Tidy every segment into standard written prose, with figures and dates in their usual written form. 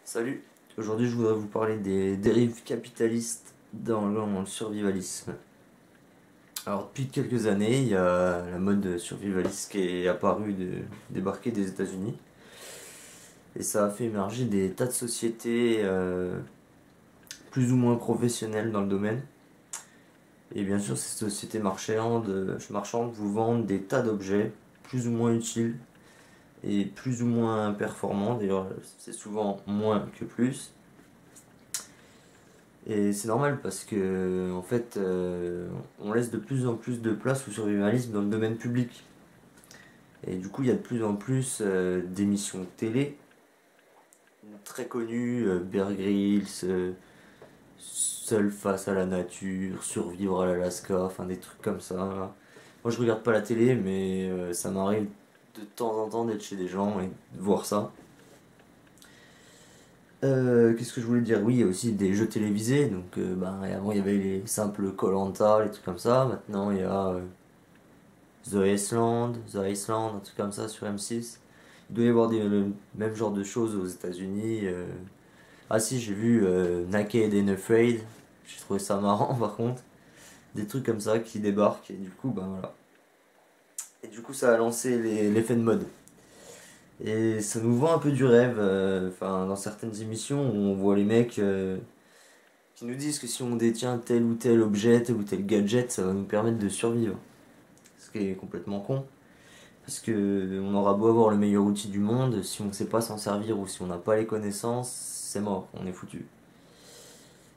Salut, aujourd'hui je voudrais vous parler des dérives capitalistes dans le survivalisme. Alors depuis quelques années, il y a la mode survivaliste qui est apparue, débarquer des États-Unis. Et ça a fait émerger des tas de sociétés plus ou moins professionnelles dans le domaine. Et bien sûr, ces sociétés marchandes vous vendent des tas d'objets plus ou moins utiles et plus ou moins performants. D'ailleurs, c'est souvent moins que plus. Et c'est normal parce que en fait on laisse de plus en plus de place au survivalisme dans le domaine public. Et du coup il y a de plus en plus d'émissions de télé très connues, Bear Grylls, Seul face à la nature, Survivre à l'Alaska, enfin des trucs comme ça. Moi je regarde pas la télé mais ça m'arrive de temps en temps d'être chez des gens et de voir ça. Qu'est-ce que je voulais dire? Oui, il y a aussi des jeux télévisés. Donc, avant, il y avait les simples koh les trucs comme ça. Maintenant, il y a The Iceland, un truc comme ça sur M6. Il doit y avoir le même genre de choses aux États-Unis. Ah, si, j'ai vu Naked and Afraid. J'ai trouvé ça marrant, par contre. Des trucs comme ça qui débarquent. Et du coup, ben voilà. Et du coup, ça a lancé l'effet de mode. Et ça nous vend un peu du rêve. Enfin, dans certaines émissions, on voit les mecs qui nous disent que si on détient tel ou tel objet, tel ou tel gadget, ça va nous permettre de survivre. Ce qui est complètement con. Parce que on aura beau avoir le meilleur outil du monde, si on ne sait pas s'en servir ou si on n'a pas les connaissances, c'est mort, on est foutu.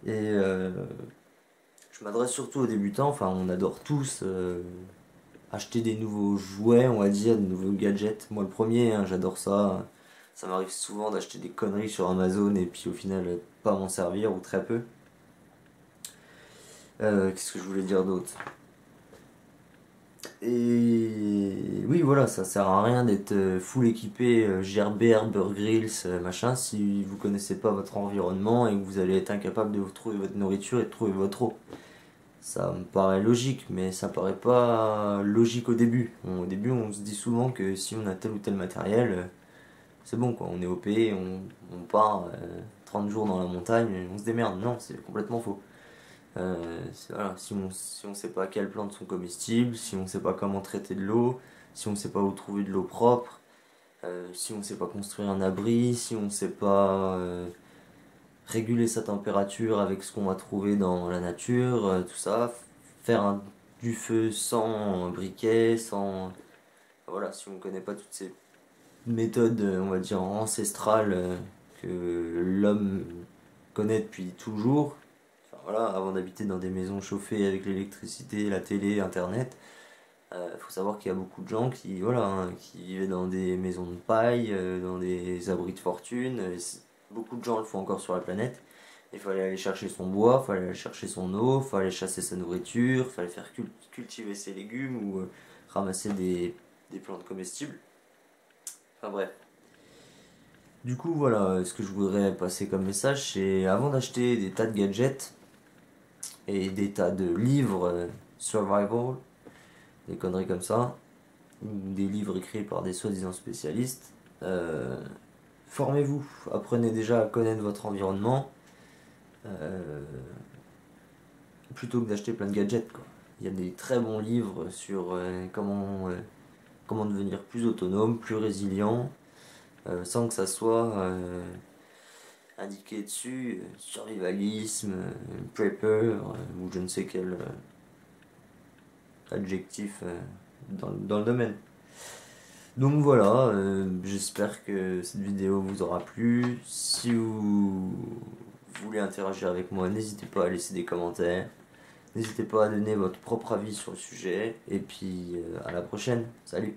Et je m'adresse surtout aux débutants, enfin on adore tous acheter des nouveaux jouets, on va dire, des nouveaux gadgets. Moi le premier, hein, j'adore ça. Ça m'arrive souvent d'acheter des conneries sur Amazon et puis au final pas m'en servir ou très peu. Qu'est-ce que je voulais dire d'autre? Et oui, voilà, ça sert à rien d'être full équipé Gerber, Bear Grylls, machin, si vous connaissez pas votre environnement et que vous allez être incapable de vous trouver votre nourriture et de trouver votre eau. Ça me paraît logique, mais ça paraît pas logique au début. Au début, on se dit souvent que si on a tel ou tel matériel, c'est bon quoi, on est OP, on part 30 jours dans la montagne, on se démerde. Non, c'est complètement faux. Voilà, si on sait pas quelles plantes sont comestibles, si on sait pas comment traiter de l'eau, si on sait pas où trouver de l'eau propre, si on sait pas construire un abri, si on sait pas réguler sa température avec ce qu'on va trouver dans la nature, tout ça, faire du feu sans briquet, sans... Voilà, si on connaît pas toutes ces méthodes, on va dire, ancestrales que l'homme connaît depuis toujours. Enfin, voilà, avant d'habiter dans des maisons chauffées avec l'électricité, la télé, internet, faut savoir qu'il y a beaucoup de gens qui, voilà, hein, qui vivaient dans des maisons de paille, dans des abris de fortune. Beaucoup de gens le font encore sur la planète. Il fallait aller chercher son bois, il fallait aller chercher son eau, il fallait chasser sa nourriture, il fallait faire cultiver ses légumes ou ramasser des plantes comestibles. Enfin bref. Du coup, voilà, ce que je voudrais passer comme message, c'est avant d'acheter des tas de gadgets et des tas de livres survival, des conneries comme ça, ou des livres écrits par des soi-disant spécialistes, formez-vous, apprenez déjà à connaître votre environnement, euh, plutôt que d'acheter plein de gadgets, quoi. Il y a des très bons livres sur comment devenir plus autonome, plus résilient, sans que ça soit indiqué dessus, survivalisme, prepper, ou je ne sais quel adjectif dans le domaine. Donc voilà, j'espère que cette vidéo vous aura plu. Si vous voulez interagir avec moi, n'hésitez pas à laisser des commentaires. N'hésitez pas à donner votre propre avis sur le sujet. Et puis à la prochaine. Salut!